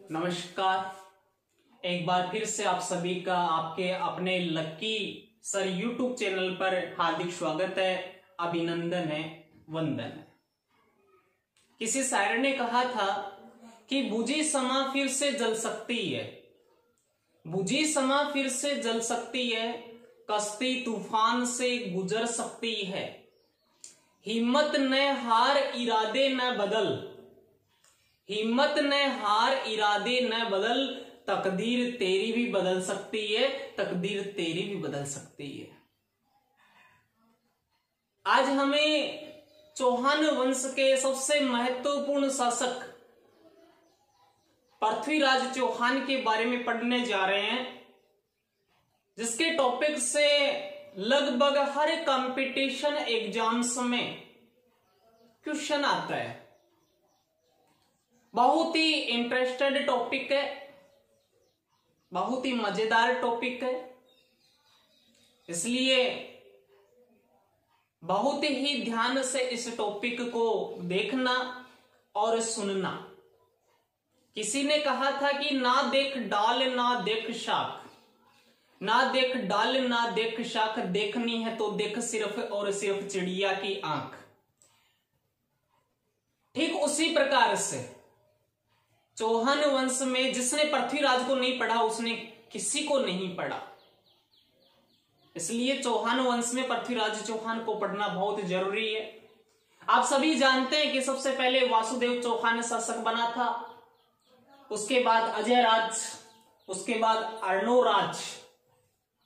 नमस्कार। एक बार फिर से आप सभी का आपके अपने लक्की सर यूट्यूब चैनल पर हार्दिक स्वागत है, अभिनंदन है, वंदन है। किसी शायर ने कहा था कि बुझी समा फिर से जल सकती है, बुझी समा फिर से जल सकती है, कश्ती तूफान से गुजर सकती है। हिम्मत न हार इरादे न बदल, हिम्मत न हार इरादे न बदल, तकदीर तेरी भी बदल सकती है, तकदीर तेरी भी बदल सकती है। आज हमें चौहान वंश के सबसे महत्वपूर्ण शासक पृथ्वीराज चौहान के बारे में पढ़ने जा रहे हैं, जिसके टॉपिक से लगभग हर कंपटीशन एग्जाम्स में क्वेश्चन आता है। बहुत ही इंटरेस्टेड टॉपिक है, बहुत ही मजेदार टॉपिक है, इसलिए बहुत ही ध्यान से इस टॉपिक को देखना और सुनना। किसी ने कहा था कि ना देख डाल ना देख शाख, ना देख डाल ना देख शाख, देखनी है तो देख सिर्फ और सिर्फ चिड़िया की आंख। ठीक उसी प्रकार से चौहान वंश में जिसने पृथ्वीराज को नहीं पढ़ा उसने किसी को नहीं पढ़ा, इसलिए चौहान वंश में पृथ्वीराज चौहान को पढ़ना बहुत जरूरी है। आप सभी जानते हैं कि सबसे पहले वासुदेव चौहान शासक बना था, उसके बाद अजय राज, उसके बाद अर्णोराज,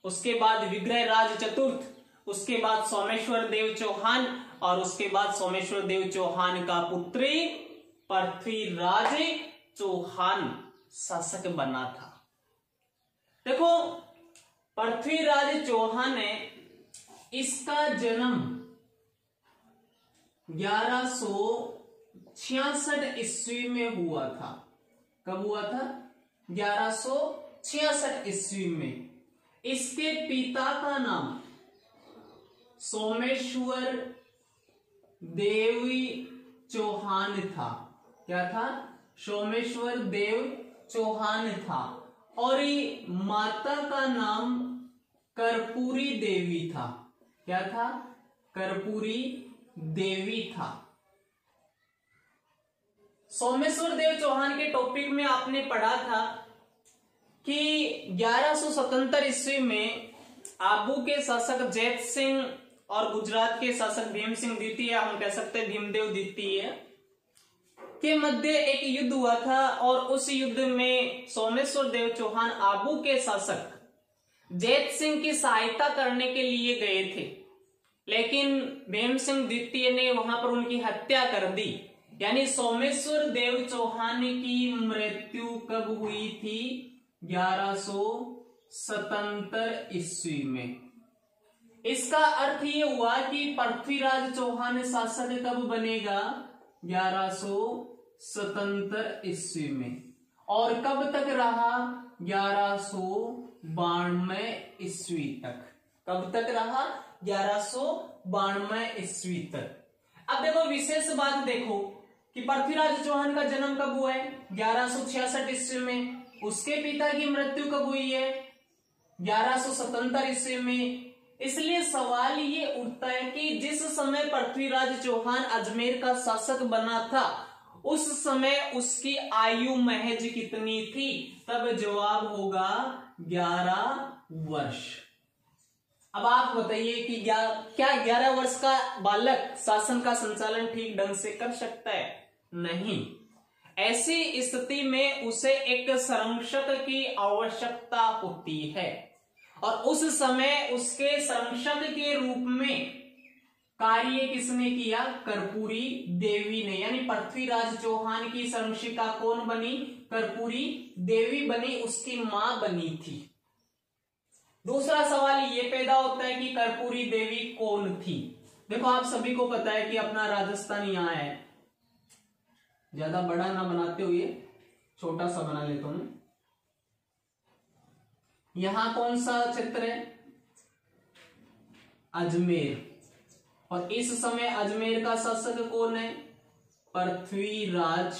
उसके बाद विग्रह राज चतुर्थ, उसके बाद सोमेश्वर देव चौहान और उसके बाद सोमेश्वर देव चौहान का पुत्री पृथ्वीराज चौहान शासक बना था। देखो, पृथ्वीराज चौहान है, इसका जन्म 1166 ईस्वी में हुआ था। कब हुआ था? 1166 ईस्वी में। इसके पिता का नाम सोमेश्वर देवी चौहान था। क्या था? सोमेश्वर देव चौहान था। और ये माता का नाम कर्पूरी देवी था। क्या था? कर्पूरी देवी था। सोमेश्वर देव चौहान के टॉपिक में आपने पढ़ा था कि 1177 ईस्वी में आबू के शासक जैत सिंह और गुजरात के शासक भीम सिंह द्वितीय, हम कह सकते हैं भीमदेव द्वितीय, के मध्य एक युद्ध हुआ था। और उस युद्ध में सोमेश्वर देव चौहान आबू के शासक जैत सिंह की सहायता करने के लिए गए थे, लेकिन भीम सिंह द्वितीय ने वहां पर उनकी हत्या कर दी। यानी सोमेश्वर देव चौहान की मृत्यु कब हुई थी? 1177 ईस्वी में। इसका अर्थ ये हुआ कि पृथ्वीराज चौहान शासक कब बनेगा? 1177 ईस्वी में। और कब तक रहा? 1192 ईस्वी तक। कब तक रहा? 1192 ईस्वी तक। अब देखो, विशेष बात देखो कि पृथ्वीराज चौहान का जन्म कब हुआ है? 1166 ईस्वी में। उसके पिता की मृत्यु कब हुई है? 1177 ईस्वी में। इसलिए सवाल ये उठता है कि जिस समय पृथ्वीराज चौहान अजमेर का शासक बना था, उस समय उसकी आयु महज कितनी थी? तब जवाब होगा 11 वर्ष। अब आप बताइए कि क्या 11 वर्ष का बालक शासन का संचालन ठीक ढंग से कर सकता है? नहीं। ऐसी स्थिति में उसे एक संरक्षक की आवश्यकता होती है, और उस समय उसके संरक्षक के रूप में कार्य किसने किया? कर्पूरी देवी ने। यानी पृथ्वीराज चौहान की संरक्षिका कौन बनी? कर्पूरी देवी बनी, उसकी मां बनी थी। दूसरा सवाल ये पैदा होता है कि कर्पूरी देवी कौन थी? देखो, आप सभी को पता है कि अपना राजस्थान यहाँ है। ज्यादा बड़ा ना बनाते हुए छोटा सा बना लेता हूं। यहां कौन सा क्षेत्र है? अजमेर। और इस समय अजमेर का शासक कौन है? पृथ्वीराज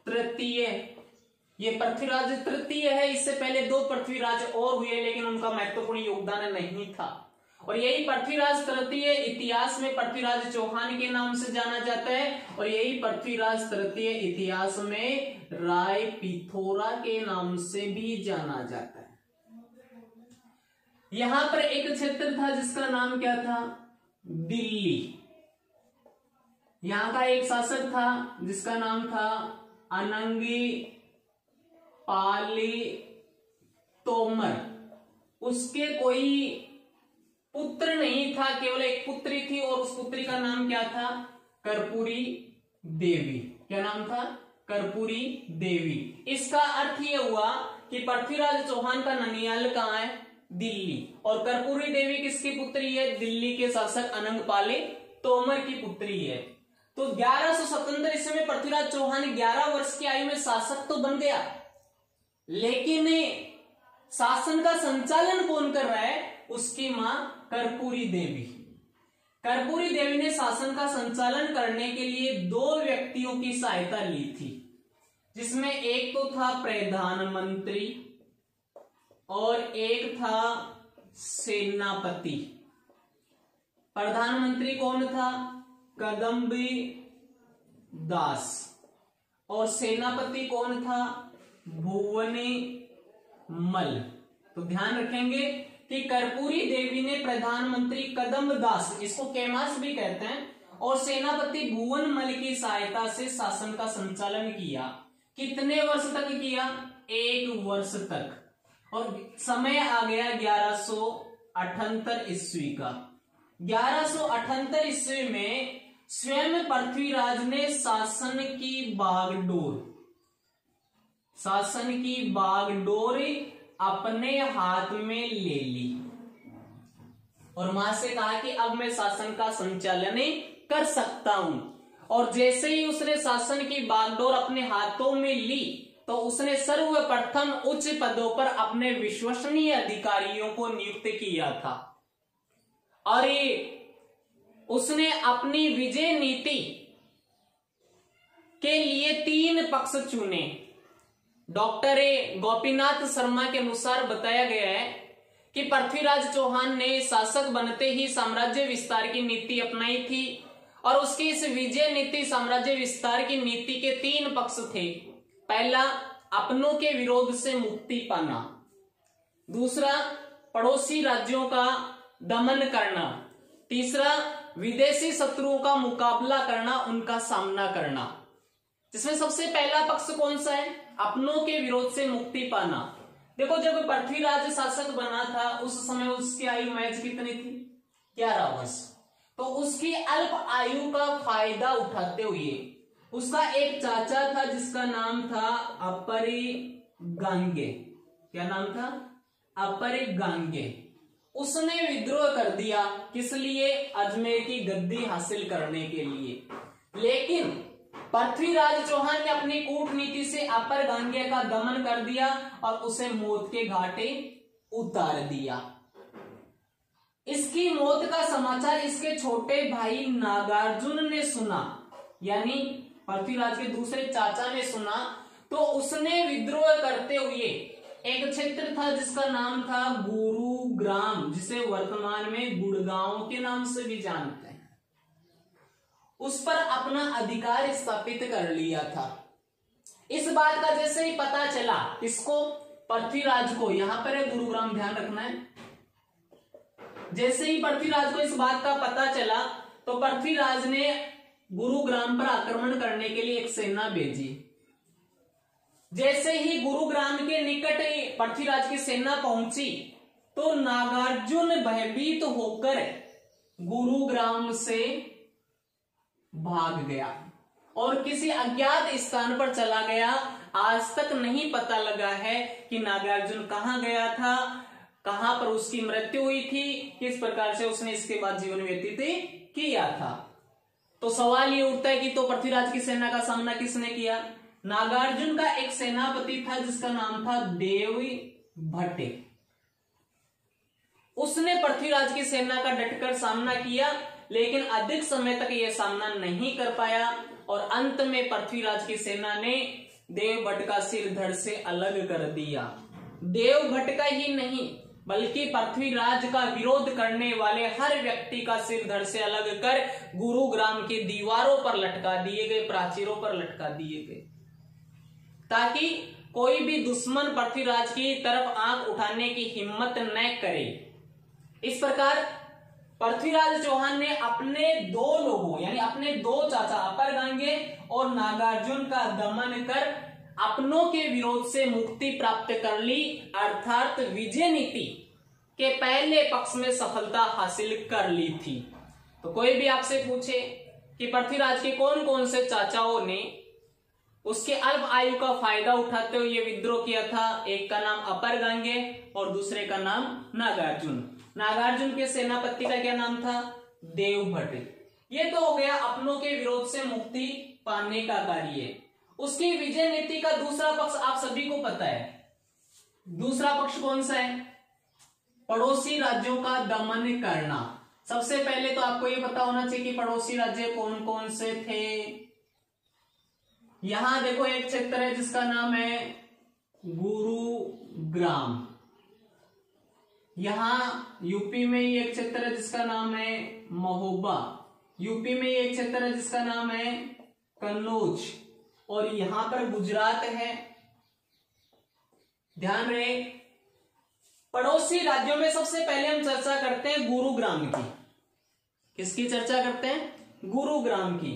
तृतीय, ये पृथ्वीराज तृतीय है। इससे पहले 2 पृथ्वीराज और हुए लेकिन उनका महत्वपूर्ण योगदान नहीं था। और यही पृथ्वीराज तृतीय इतिहास में पृथ्वीराज चौहान के नाम से जाना जाता है, और यही पृथ्वीराज तृतीय इतिहास में राय पिथौरा के नाम से भी जाना जाता है। यहां पर एक क्षेत्र था जिसका नाम क्या था, दिल्ली। यहां का एक शासक था जिसका नाम था अनंगी पाली तोमर। उसके कोई पुत्र नहीं था, केवल एक पुत्री थी, और उस पुत्री का नाम क्या था, कर्पूरी देवी। क्या नाम था, कर्पूरी देवी। इसका अर्थ यह हुआ कि पृथ्वीराज चौहान का ननियाल कहां है, दिल्ली, और कर्पूरी देवी किसकी पुत्री है, दिल्ली के शासक अनंगपाली तोमर की पुत्री है। तो 1177 ईस्वी में पृथ्वीराज चौहान 11 वर्ष की आयु में शासक तो बन गया, लेकिन शासन का संचालन कौन कर रहा है, उसकी मां कर्पूरी देवी। कर्पूरी देवी ने शासन का संचालन करने के लिए 2 व्यक्तियों की सहायता ली थी, जिसमें एक तो था प्रधानमंत्री और एक था सेनापति। प्रधानमंत्री कौन था, कदम्बी दास, और सेनापति कौन था, भुवनी मल। तो ध्यान रखेंगे कि कर्पूरी देवी ने प्रधानमंत्री कदम्ब दास, इसको केमास भी कहते हैं, और सेनापति भुवन मल की सहायता से शासन का संचालन किया। कितने वर्ष तक किया, 1 वर्ष तक। और समय आ गया 1178 ईस्वी का। 1178 ईस्वी में स्वयं पृथ्वीराज ने शासन की बागडोर अपने हाथ में ले ली, और मां से कहा कि अब मैं शासन का संचालन कर सकता हूं। और जैसे ही उसने शासन की बागडोर अपने हाथों में ली, तो उसने सर्वप्रथम उच्च पदों पर अपने विश्वसनीय अधिकारियों को नियुक्त किया था, और उसने अपनी विजय नीति के लिए 3 पक्ष चुने। डॉक्टर गोपीनाथ शर्मा के अनुसार बताया गया है कि पृथ्वीराज चौहान ने शासक बनते ही साम्राज्य विस्तार की नीति अपनाई थी, और उसकी इस विजय नीति साम्राज्य विस्तार की नीति के 3 पक्ष थे। पहला, अपनों के विरोध से मुक्ति पाना। दूसरा, पड़ोसी राज्यों का दमन करना। तीसरा, विदेशी शत्रुओं का मुकाबला करना, उनका सामना करना। जिसमें सबसे पहला पक्ष कौन सा है, अपनों के विरोध से मुक्ति पाना। देखो, जब पृथ्वीराज शासक बना था उस समय उसकी आयु महज कितनी थी, 11 वर्ष। तो उसकी अल्प आयु का फायदा उठाते हुए उसका एक चाचा था जिसका नाम था अपरिगांगे। क्या नाम था, अपरिगांगे। उसने विद्रोह कर दिया, किस लिए, अजमेर की गद्दी हासिल करने के लिए। लेकिन पृथ्वीराज चौहान ने अपनी कूटनीति से अपरगांगे का दमन कर दिया और उसे मौत के घाटे उतार दिया। इसकी मौत का समाचार इसके छोटे भाई नागार्जुन ने सुना, यानी पृथ्वीराज के दूसरे चाचा ने सुना। तो उसने विद्रोह करते हुए एक क्षेत्र था जिसका नाम था गुरुग्राम, जिसे वर्तमान में गुड़गांव के नाम से भी जानते हैं, उस पर अपना अधिकार स्थापित कर लिया था। इस बात का जैसे ही पता चला, इसको, पृथ्वीराज को, यहां पर है गुरुग्राम, ध्यान रखना है। जैसे ही पृथ्वीराज को इस बात का पता चला तो पृथ्वीराज ने गुरुग्राम पर आक्रमण करने के लिए एक सेना भेजी। जैसे ही गुरुग्राम के निकट पृथ्वीराज की सेना पहुंची तो नागार्जुन भयभीत होकर गुरुग्राम से भाग गया और किसी अज्ञात स्थान पर चला गया। आज तक नहीं पता लगा है कि नागार्जुन कहां गया था, कहां पर उसकी मृत्यु हुई थी, किस प्रकार से उसने इसके बाद जीवन व्यतीत किया था। तो सवाल ये उठता है कि तो पृथ्वीराज की सेना का सामना किसने किया। नागार्जुन का एक सेनापति था जिसका नाम था देवी भट्टे। उसने पृथ्वीराज की सेना का डटकर सामना किया, लेकिन अधिक समय तक यह सामना नहीं कर पाया और अंत में पृथ्वीराज की सेना ने देवभट्ट का सिर धड़ से अलग कर दिया। देवभट्ट का ही नहीं बल्कि पृथ्वीराज का विरोध करने वाले हर व्यक्ति का सिर धड़ से अलग कर गुरुग्राम के दीवारों पर लटका दिए गए, प्राचीरों पर लटका दिए गए, ताकि कोई भी दुश्मन पृथ्वीराज की तरफ आंख उठाने की हिम्मत न करे। इस प्रकार पृथ्वीराज चौहान ने अपने दो लोगों यानी अपने दो चाचा अपर गांगे और नागार्जुन का दमन कर अपनों के विरोध से मुक्ति प्राप्त कर ली, अर्थात विजय नीति के पहले पक्ष में सफलता हासिल कर ली थी। तो कोई भी आपसे पूछे कि पृथ्वीराज के कौन कौन से चाचाओं ने उसके अल्प आयु का फायदा उठाते हुए ये विद्रोह किया था, एक का नाम अपर गांगे और दूसरे का नाम नागार्जुन। नागार्जुन के सेनापति का क्या नाम था? देवभट्ट। ये तो हो गया अपनों के विरोध से मुक्ति पाने का कार्य। उसकी विजय नीति का दूसरा पक्ष आप सभी को पता है। दूसरा पक्ष कौन सा है? पड़ोसी राज्यों का दमन करना। सबसे पहले तो आपको ये पता होना चाहिए कि पड़ोसी राज्य कौन कौन से थे। यहां देखो एक क्षेत्र है जिसका नाम है गुरुग्राम। यहां यूपी में ही एक क्षेत्र है जिसका नाम है महोबा। यूपी में ही एक क्षेत्र है जिसका नाम है कन्नौज। और यहां पर गुजरात है। ध्यान रहे, पड़ोसी राज्यों में सबसे पहले हम चर्चा करते हैं गुरुग्राम की। किसकी चर्चा करते हैं? गुरुग्राम की।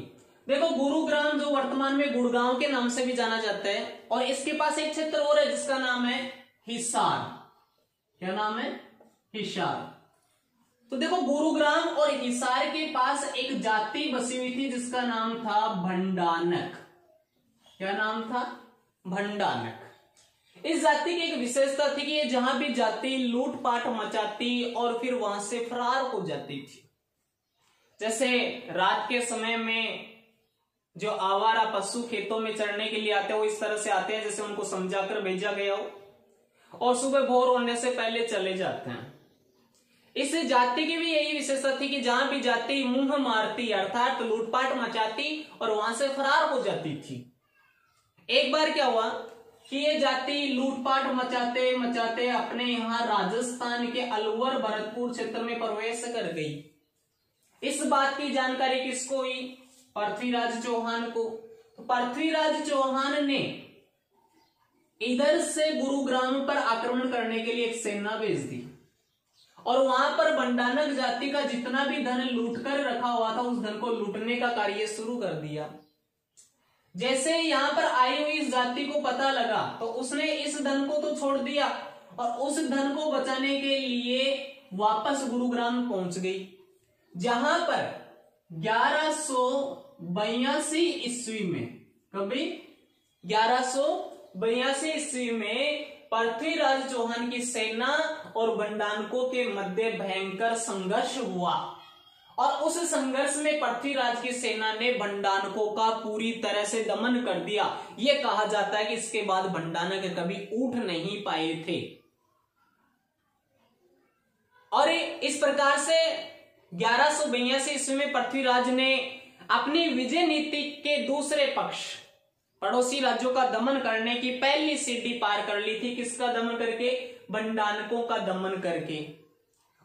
देखो गुरुग्राम जो वर्तमान में गुड़गांव के नाम से भी जाना जाता है, और इसके पास एक क्षेत्र और है जिसका नाम है हिसार। क्या नाम है? हिसार। तो देखो गुरुग्राम और हिसार के पास एक जाति बसी हुई थी जिसका नाम था भंडानक। क्या नाम था? भंडानक। इस जाति की एक विशेषता थी कि ये जहां भी जाती लूटपाट मचाती और फिर वहां से फरार हो जाती थी। जैसे रात के समय में जो आवारा पशु खेतों में चरने के लिए आते हैं वो इस तरह से आते हैं जैसे उनको समझाकर भेजा गया हो, और सुबह भोर होने से पहले चले जाते हैं। इस जाति की भी यही विशेषता थी कि जहां भी जाति मुंह मारती अर्थात लूटपाट मचाती और वहां से फरार हो जाती थी। एक बार क्या हुआ कि ये जाति लूटपाट मचाते मचाते अपने यहां राजस्थान के अलवर भरतपुर क्षेत्र में प्रवेश कर गई। इस बात की जानकारी किसको हुई? पृथ्वीराज चौहान को। तो पृथ्वीराज चौहान ने इधर से गुरुग्राम पर आक्रमण करने के लिए एक सेना भेज दी, और वहां पर भंडानक जाति का जितना भी धन लूट कर रखा हुआ था उस धन को लूटने का कार्य शुरू कर दिया। जैसे यहां पर आई हुई इस जाति को पता लगा तो उसने इस धन को तो छोड़ दिया और उस धन को बचाने के लिए वापस गुरुग्राम पहुंच गई, जहां पर 1182 ईस्वी में, कभी 1182 ईस्वी में पृथ्वीराज चौहान की सेना और भंडानकों के मध्य भयंकर संघर्ष हुआ, और उस संघर्ष में पृथ्वीराज की सेना ने भंडानकों का पूरी तरह से दमन कर दिया। यह कहा जाता है कि इसके बाद भंडानक कभी उठ नहीं पाए थे। और इस प्रकार से 1182 ईस्वी में पृथ्वीराज ने अपनी विजय नीति के दूसरे पक्ष पड़ोसी राज्यों का दमन करने की पहली सीढ़ी पार कर ली थी। किसका दमन करके? भंडानकों का दमन करके।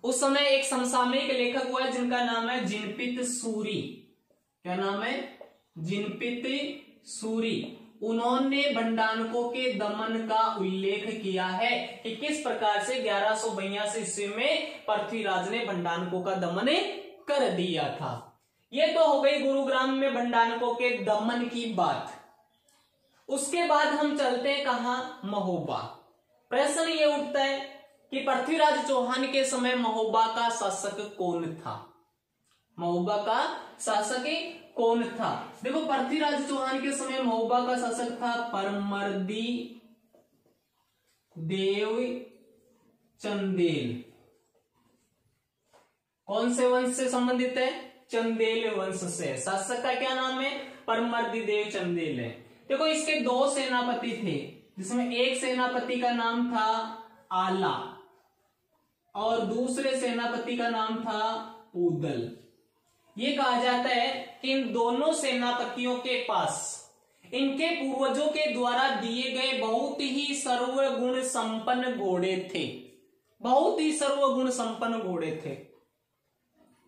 उस समय एक समसामयिक लेखक हुआ जिनका नाम है जिनपित सूरी। क्या नाम है? जिनपित सूरी। उन्होंने भंडानकों के दमन का उल्लेख किया है कि किस प्रकार से 1182 ईस्वी में पृथ्वीराज ने भंडानकों का दमन कर दिया था। यह तो हो गई गुरुग्राम में भंडानकों के दमन की बात। उसके बाद हम चलते हैं कहां? महोबा। प्रश्न ये उठता है कि पृथ्वीराज चौहान के समय महोबा का शासक कौन था? महोबा का शासक कौन था? देखो पृथ्वीराज चौहान के समय महोबा का शासक था परमर्दी देव चंदेल। कौन से वंश से संबंधित है? चंदेल वंश से। शासक का क्या नाम है? परमर्दी देव चंदेल है। देखो इसके दो सेनापति थे, जिसमें एक सेनापति का नाम था आला और दूसरे सेनापति का नाम था उदल। ये कहा जाता है कि इन दोनों सेनापतियों के पास इनके पूर्वजों के द्वारा दिए गए बहुत ही सर्वगुण संपन्न घोड़े थे, बहुत ही सर्वगुण संपन्न घोड़े थे,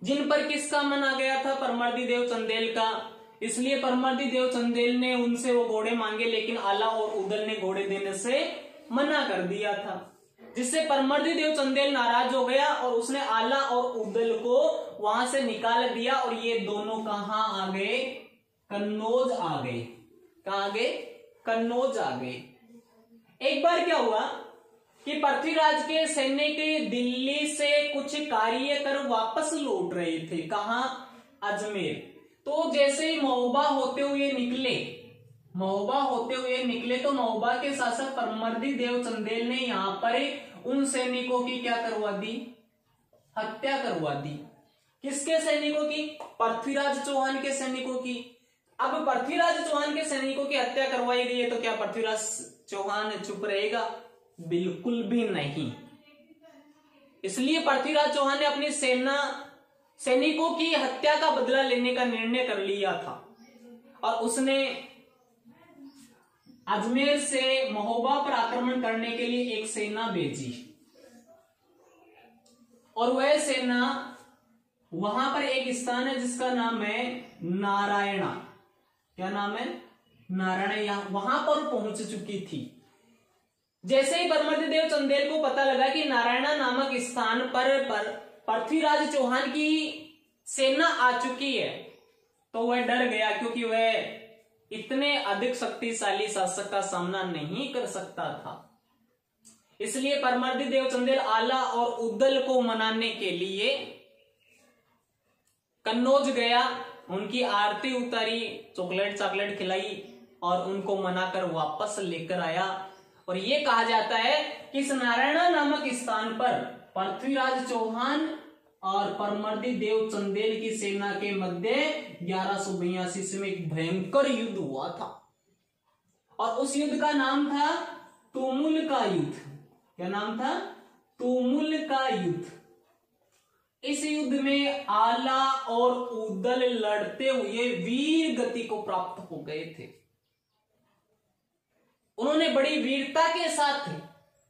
जिन पर किसका मन आ गया था? परमर्दी देव चंदेल का। इसलिए परमर्दी देव चंदेल ने उनसे वो घोड़े मांगे, लेकिन आला और उदल ने घोड़े देने से मना कर दिया था, जिससे परमर्दी देव चंदेल नाराज हो गया और उसने आला और उदल को वहां से निकाल दिया और ये दोनों कहां आ गए? कन्नौज आ गए। कहां आ गए? कन्नौज आ गए। एक बार क्या हुआ कि पृथ्वीराज के सैनिक दिल्ली से कुछ कार्य कर वापस लौट रहे थे। कहां? अजमेर। तो जैसे ही महोबा होते हुए निकले, तो महोबा के शासक परमर्दी देव चंदेल ने यहां पर उन सैनिकों की क्या करवा दी? हत्या करवा दी। किसके सैनिकों की? पृथ्वीराज चौहान के सैनिकों की। अब पृथ्वीराज चौहान के सैनिकों की हत्या करवाई गई है, तो क्या पृथ्वीराज चौहान चुप रहेगा? बिल्कुल भी नहीं। इसलिए पृथ्वीराज चौहान ने अपनी सैनिकों की हत्या का बदला लेने का निर्णय कर लिया था और उसने अजमेर से महोबा पर आक्रमण करने के लिए एक सेना भेजी और वह सेना वहां पर एक स्थान है जिसका नाम है नारायणा। क्या नाम है? नारायण। वहां पर पहुंच चुकी थी। जैसे ही परमर्दी देव चंदेल को पता लगा कि नारायणा नामक स्थान पर पृथ्वीराज चौहान की सेना आ चुकी है, तो वह डर गया, क्योंकि वह इतने अधिक शक्तिशाली शासक का सामना नहीं कर सकता था। इसलिए परमर्दी देव चंदेल आला और उदल को मनाने के लिए कन्नौज गया, उनकी आरती उतारी, चॉकलेट खिलाई और उनको मनाकर वापस लेकर आया। और ये कहा जाता है कि इस नारायणा नामक स्थान पर पृथ्वीराज चौहान और परमर्दी देव चंदेल की सेना के मध्य 1182 में एक भयंकर युद्ध हुआ था और उस युद्ध का नाम था तुमुल का युद्ध। क्या नाम था? तुमुल का युद्ध। इस युद्ध में आला और उदल लड़ते हुए वीर गति को प्राप्त हो गए थे। उन्होंने बड़ी वीरता के साथ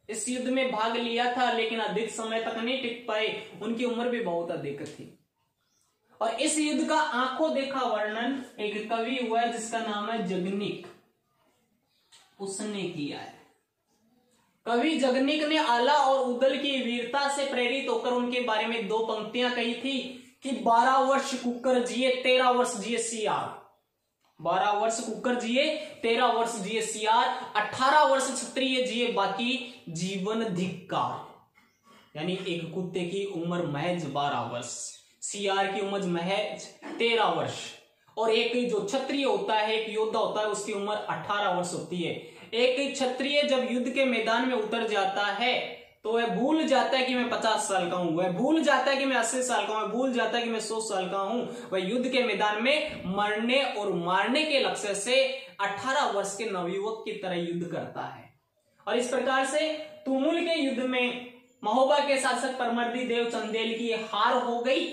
इस युद्ध में भाग लिया था, लेकिन अधिक समय तक नहीं टिक पाए, उनकी उम्र भी बहुत अधिक थी। और इस युद्ध का आंखों देखा वर्णन एक कवि हुआ है जिसका नाम है जगनिक, उसने किया है। कवि जगनिक ने आला और उदल की वीरता से प्रेरित होकर उनके बारे में 2 पंक्तियां कही थी कि 12 वर्ष कुकर जिए 13 वर्ष जिए सियार। 12 वर्ष कुकर जिए 13 वर्ष जिए सियार, 18 वर्ष क्षत्रिय जिए बाकी जीवन धिक्कार। यानी एक कुत्ते की उम्र महज 12 वर्ष, सियार की उम्र महज 13 वर्ष और एक जो क्षत्रिय होता है, एक योद्धा होता है, उसकी उम्र 18 वर्ष होती है। एक क्षत्रिय जब युद्ध के मैदान में उतर जाता है तो वह भूल जाता है कि मैं 50 साल का हूं, वह भूल जाता है कि मैं 80 साल का हूं, भूल जाता है कि मैं 100 साल का हूं। वह युद्ध के मैदान में मरने और मारने के लक्ष्य से 18 वर्ष के नवयुवक की तरह युद्ध करता है। और इस प्रकार से तुमुल के युद्ध में महोबा के शासक परमर्दी देव चंदेल की हार हो गई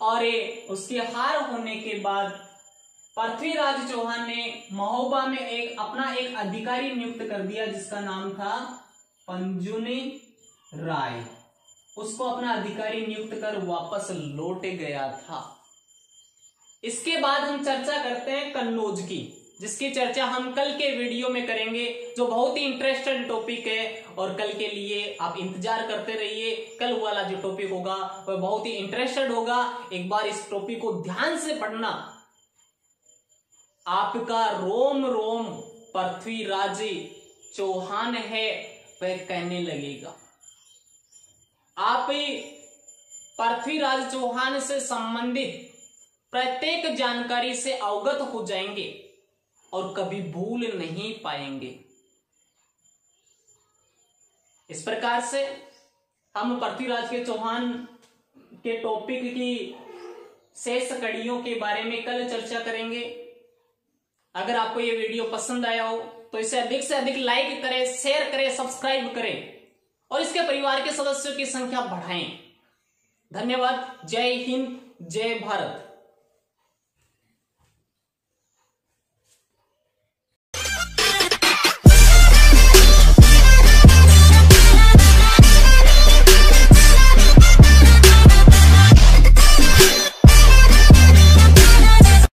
और उसकी हार होने के बाद पृथ्वीराज चौहान ने महोबा में अपना एक अधिकारी नियुक्त कर दिया जिसका नाम था पंजुनी राय। उसको अपना अधिकारी नियुक्त कर वापस लौट गया था। इसके बाद हम चर्चा करते हैं कन्नौज की, जिसकी चर्चा हम कल के वीडियो में करेंगे, जो बहुत ही इंटरेस्टेड टॉपिक है और कल के लिए आप इंतजार करते रहिए। कल वाला जो टॉपिक होगा वह बहुत ही इंटरेस्टेड होगा। एक बार इस टॉपिक को ध्यान से पढ़ना, आपका रोम रोम पृथ्वीराज चौहान है वह कहने लगेगा। आप पृथ्वीराज चौहान से संबंधित प्रत्येक जानकारी से अवगत हो जाएंगे और कभी भूल नहीं पाएंगे। इस प्रकार से हम पृथ्वीराज के चौहान के टॉपिक की शेष कड़ियों के बारे में कल चर्चा करेंगे। अगर आपको ये वीडियो पसंद आया हो तो इसे अधिक से अधिक लाइक करें, शेयर करें, सब्सक्राइब करें और इसके परिवार के सदस्यों की संख्या बढ़ाएं। धन्यवाद। जय हिंद, जय भारत।